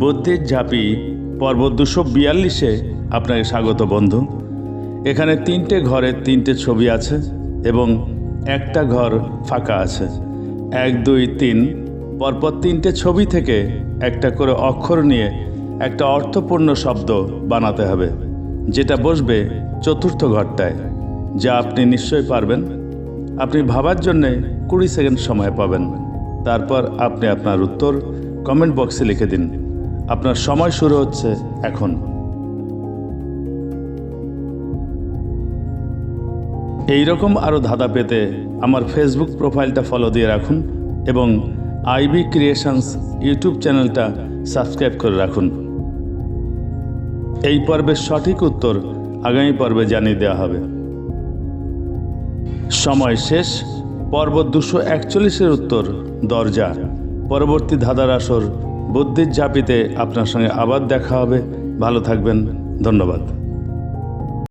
বুদ্ধির ঝাঁপি পর্ব 242-এ আপনাকে স্বাগত বন্ধু। এখানে 3টে ঘরের 3টে ছবি আছে এবং একটা ঘর ফাঁকা আছে। 1, 2, 3 পরপর 3টে ছবি থেকে একটা করে অক্ষর নিয়ে একটা অর্থপূর্ণ শব্দ বানাতে হবে, যেটা বসবে চতুর্থ ঘরটায়, যা আপনি নিশ্চয়ই পারবেন। আপনি ভাবার জন্যে 20 সেকেন্ড সময় পাবেন। তারপর আপনি আপনার উত্তর কমেন্ট বক্সে লিখে দিন। আপনার সময় শুরু হচ্ছে এখন। এই রকম আরও ধাঁধা পেতে আমার ফেসবুক প্রোফাইলটা ফলো দিয়ে রাখুন এবং আইবি ক্রিয়েশনস ইউটিউব চ্যানেলটা সাবস্ক্রাইব করে রাখুন। এই পর্বের সঠিক উত্তর আগামী পর্বে জানিয়ে দেওয়া হবে। সময় শেষ। পর্ব 241-এর উত্তর দরজা। পরবর্তী ধাঁধার আসর বুদ্ধির ঝাঁপিতে আপনার সঙ্গে আবার দেখা হবে। ভালো থাকবেন। ধন্যবাদ।